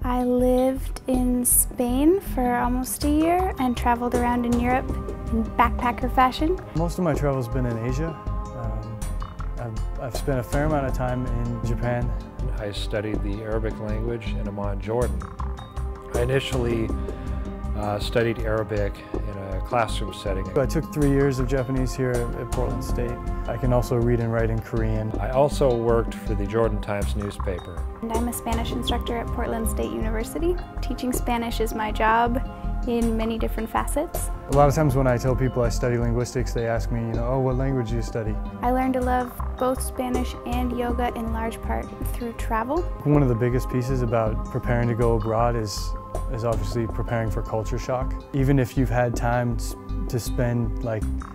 I lived in Spain for almost a year and traveled around in Europe in backpacker fashion. Most of my travel's been in Asia. I've spent a fair amount of time in Japan. I studied the Arabic language in Amman, Jordan. I initially studied Arabic in a classroom setting. I took 3 years of Japanese here at Portland State. I can also read and write in Korean. I also worked for the Jordan Times newspaper. And I'm a Spanish instructor at Portland State University. Teaching Spanish is my job in many different facets. A lot of times when I tell people I study linguistics, they ask me, oh, what language do you study? I learned to love both Spanish and yoga in large part through travel. One of the biggest pieces about preparing to go abroad is obviously preparing for culture shock. Even if you've had time to spend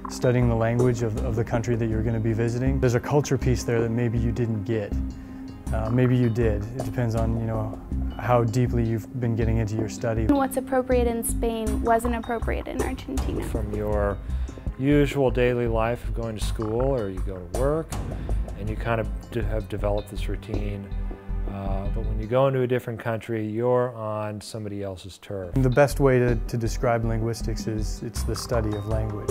studying the language of the country that you're going to be visiting, there's a culture piece there that maybe you didn't get. Maybe you did. It depends on how deeply you've been getting into your study. What's appropriate in Spain wasn't appropriate in Argentina. From your usual daily life of going to school or you go to work and you kind of have developed this routine, but when you go into a different country, you're on somebody else's turf. The best way to describe linguistics is it's the study of language.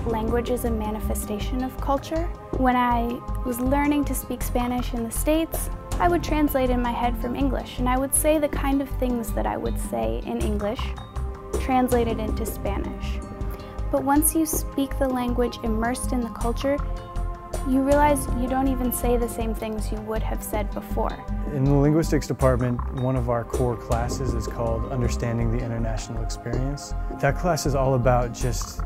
Language is a manifestation of culture. When I was learning to speak Spanish in the States, I would translate in my head from English, and I would say the kind of things that I would say in English translated into Spanish. But once you speak the language immersed in the culture, you realize you don't even say the same things you would have said before. In the linguistics department, one of our core classes is called Understanding the International Experience. That class is all about just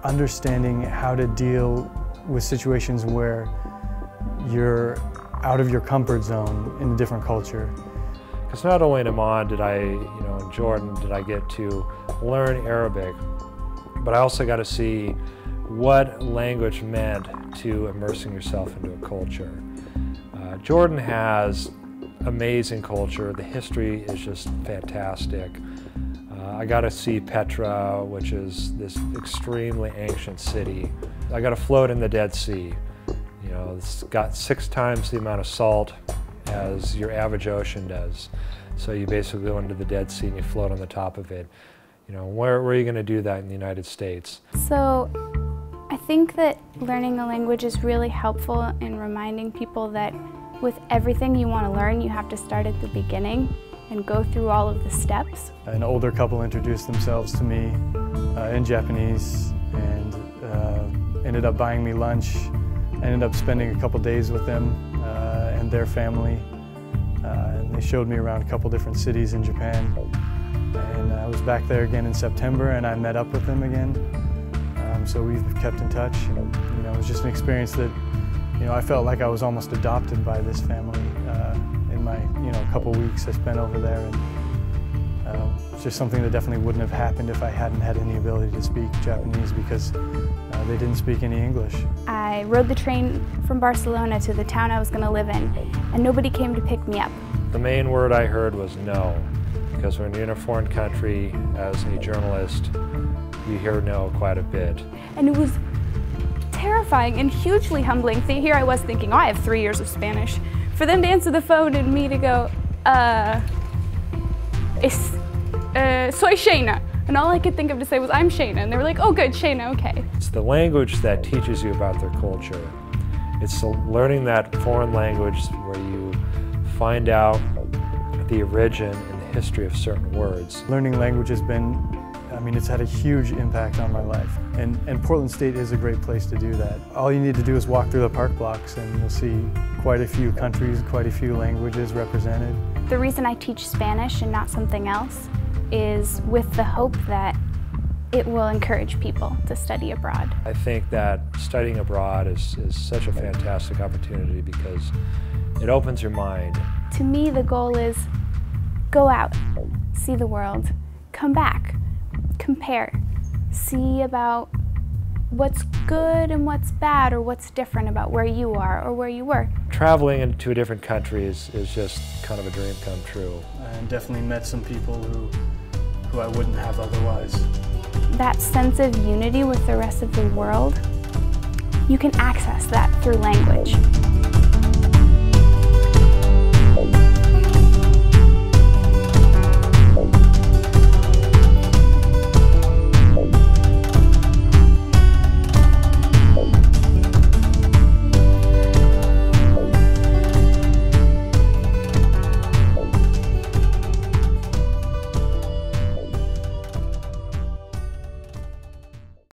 understanding how to deal with situations where you're out of your comfort zone in a different culture. Because not only in Amman did in Jordan did I get to learn Arabic, but I also got to see what language meant to immersing yourself into a culture. Jordan has amazing culture. The history is just fantastic. I got to see Petra, which is this extremely ancient city. I got to float in the Dead Sea. It's got 6 times the amount of salt as your average ocean does. So you basically go into the Dead Sea and you float on the top of it. Where are you going to do that in the United States? So I think that learning a language is really helpful in reminding people that with everything you want to learn, you have to start at the beginning and go through all of the steps. An older couple introduced themselves to me in Japanese and ended up buying me lunch. I ended up spending a couple days with them and their family. And they showed me around a couple different cities in Japan. And I was back there again in September and I met up with them again. So we've kept in touch. It was just an experience that I felt like I was almost adopted by this family in my couple weeks I spent over there. And it's just something that definitely wouldn't have happened if I hadn't had any ability to speak Japanese because they didn't speak any English. I rode the train from Barcelona to the town I was going to live in, and nobody came to pick me up. The main word I heard was no, because when you're in a foreign country as a journalist, you hear no quite a bit. And it was terrifying and hugely humbling. Here I was thinking, I have 3 years of Spanish. For them to answer the phone and me to go, soy Shayna. And all I could think of to say was, I'm Shayna. And they were like, oh good, Shayna, okay. It's the language that teaches you about their culture. It's learning that foreign language where you find out the origin and the history of certain words. Learning language has been, it's had a huge impact on my life. And Portland State is a great place to do that. All you need to do is walk through the park blocks and you'll see quite a few countries, quite a few languages represented. The reason I teach Spanish and not something else is with the hope that it will encourage people to study abroad. I think that studying abroad is such a fantastic opportunity because it opens your mind. To me, the goal is go out, see the world, come back, compare, see about what's good and what's bad or what's different about where you are or where you were. Traveling into a different country is just kind of a dream come true. And definitely met some people who I wouldn't have otherwise. That sense of unity with the rest of the world, you can access that through language.